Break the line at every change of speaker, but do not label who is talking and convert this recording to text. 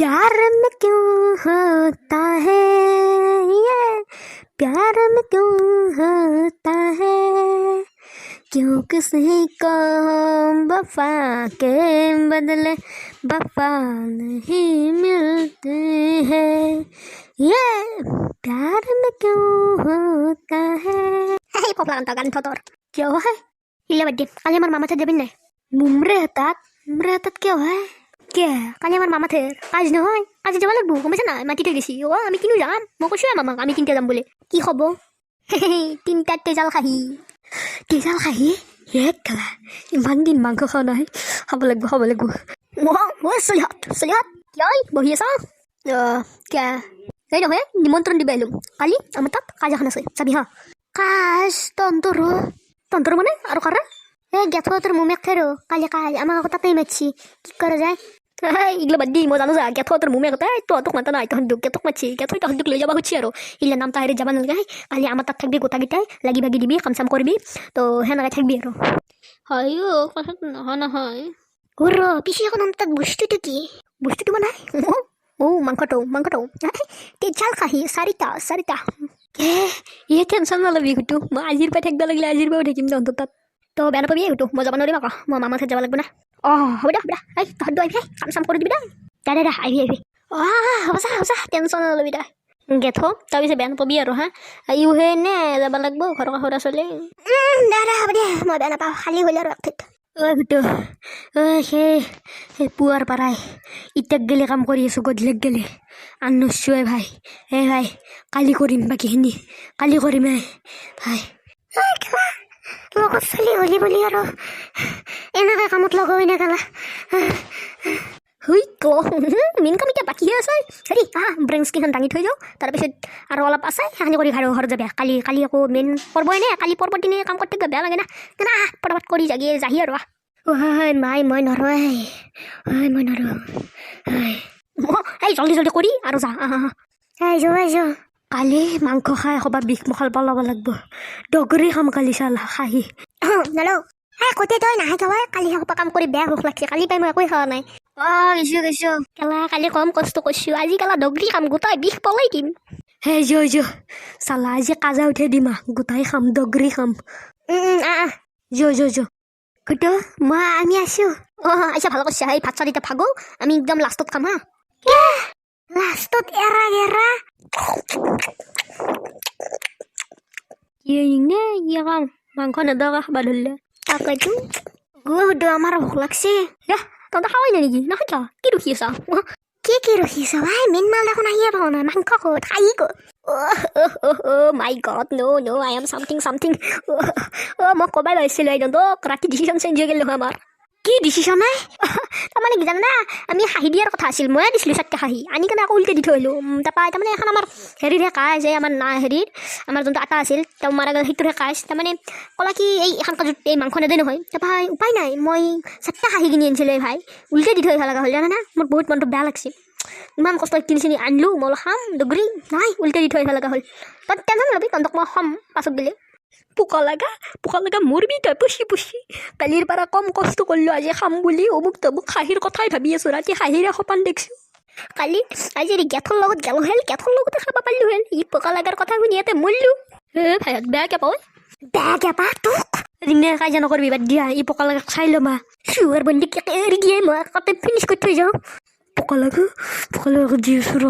प्यार में क्यों होता है ये, प्यार में क्यों होता है, क्यों किसी को वफा के बदले वफा नहीं मिलते हैं, ये प्यार में क्यों होता है। हे पगला गान थोर क्या है इल्ले बड्डी काली আমার মামা যাবেন না মুমরে হাতাত क्या है কে কালি আমার মামা থের কাজ নহয় কাজে যাব লাগবো গমছে না মাটিতে গেছি ও আমি কিনো যাম মই কৈছো মামাক আমি কিনতে যাম বলে কি হব তিনটা তেজাল খাহি এক খেলা ইমান দিন মাংস খোৱা নাই খাব লাগব ও চলিহাত কিয় বহি আছা কে এই নহয় নিমন্ত্ৰণ দিব আহিলো কালি আমাৰ তাত কাজ এখন আছে চাবি হা কাজ তন্তর মানে আর কারা গেথো তোর মুমেক থেরো কালি কাজ আমার কথাতেই মারছি কি করা যায় ইগলো বাদ দি মই জানো যা গেথো তোর মুমেক তাই তো তোক মাতা নাই তখন গেথক মারছি গেথো তখন লৈ যাবা হচ্ছে আর ইল্লা নাম তাইরে যাবা নালগে কালি আমার তাত থাকবি গোটাগিটাই লাগি ভাগি দিবি কাম করবি তো হেনাকে থাকবি আর হয়ো কথা নহয় ওর পিছে এখন তাত বস্তুটো কি বস্তুটো মানে ও মাংসটো তেজাল খাহি চাৰিটা ये टेंशन नलबी गुटू मैं आजिर पे ठेकदा लगले आजिर पे ठेकिम दे अंत तो बेया नापाबी गुटू मैं जाब नरिम आक मैं मामा যাব লাগব না হ'ব দে এই তহঁত আহিবি কাম কৰি দিবি দে আহিবি সঁচা টেনশ্যন নলবি দে গেথ তাৰপিছত বেয়া নাপাবি আৰু হা ইউ হে নে যাব লাগব ঘৰৰ কাষৰ চলে দে হ'ব দে মই বেয়া নাপাওঁ খালী হ'ল আৰু এক গুটু সেই পুৱাৰ পৰাই ইটাক গেলে কাম কৰি আছোঁ গধূলিক গেলে আনচোৱে ভাই ভাই কালি কৰিম বাকীখিনি কালি কৰিম ভাই লগত চলি হলি বুলি আৰু এনেকৈ কামত লগাই নাগালা মেইন কাম এতিয়া বাকীহে আছে হেৰি ব্ৰেঞ্চকেইখন দাঙি থৈ যাওঁ তাৰপিছত আৰু অলপ আছে সেইখিনি কৰি ঘৰত যাবি কালি আকৌ মেইন পৰ্বই নে কালি পৰ্বৰ দিনে কাম কৰতে বেয়া লাগে না পটাপট কৰি যাহি আৰু মাই মই নৰো এই জলদি কৰি আৰু যা যো কালি মাংস খাই সবাই বিষ মখাল পেলাব লাগব ডগৰি খাম কালি চাল খাহি নালো কতে তই নাহে খাবাই কালি সপা কাম কৰি বেয়া ভোক লাগছে কালি পাই মই একোৱে খোৱা নাই গেছো কেলা কালি কম কষ্ট কৰিছোঁ আজি কেলা ডগৰি খাম গোটাই বিষ পলাই দিম যো চালা আজি কাজা উঠাই দিম গোটাই খাম ডগৰি খাম যো কুটো মই আমি আছো আচ্ছা ভালো করছে এই ভাত চারিটা ভাগো আমি একদম লাস্টত খাম লাস্টত এরা কাম মাংস নেদা খাবা ধরলে তাকাইতো গুড আমার ভোক লাগছে তহঁতে খাওয়াই নাই নেকি নাখাইছা কি ৰখি আছা কি ৰখি আছা ভাই মেইন মাল দেখোন আহিয়ে পাওঁ নাই মাংস ক'ত খাই ক'ত my God no I am something মই ক'বাই লৈছিলোঁ একদম ৰাতি ডিচিশ্যন চেঞ্জ হৈ গ'ল আমাৰ কি ডিচিশ্যন নাই তাৰমানে কি জানা আমি হাঁহি দিয়াৰ কথা আছিল ময়ে দিছিলোঁ চাৰটা হাঁহি আনি কেনে আকৌ উল্টে দি থৈ আহিলোঁ তাৰপৰা তাৰমানে এখন আমাৰ হেৰিৰহে কাজ যে আমাৰ আমাৰ যোনটো আটা আছিল তেওঁ মাৰা সেইটোৰহে কাজ তাৰমানে ক'লা কি এখন কাজত এই মাংস নেদে নহয় তাৰপৰা উপায় নাই মই চাৰটা হাঁহি কিনি আনিছিলোঁ ভাই উল্টে দি থৈ আহিব লগা হ'ল জানা মোৰ বহুত মনটো বেয়া লাগছে ইমান কষ্ট কিনি আনিলোঁ মই খাম ডগৰি নাই উল্টে দি থৈ আহিব লগা হ'ল তই টেনশ্যন নলবি তহঁতক মই খাম পাছত গ'লে পোকা লগা মৰবি তই পুষি কালিৰ পৰা কম কষ্ট কৰিলোঁ আজি খাম বুলি অমুক তমুক হাঁহিৰ কথাই ভাবি আছোঁ ৰাতি হাঁহিৰে সপান দেখিছোঁ কালি আজি গেথৰ লগত গেলো গেথৰ লগতে খাব পাৰিলোঁ ই পোকা লগাৰ কথা শুনি ইয়াতে মৰিলোঁ ভাইত বেয়াকৈ পা তোক কাজিয়া নকৰিবি বাদ দিয়া ই পোকা লগাক চাই ল'মা চুৱাৰ বন্দি এৰি দিয়ে মই তাতে ফিনিছ কৰি থৈ যাওঁ পোকা লগা দি আছোঁ ৰ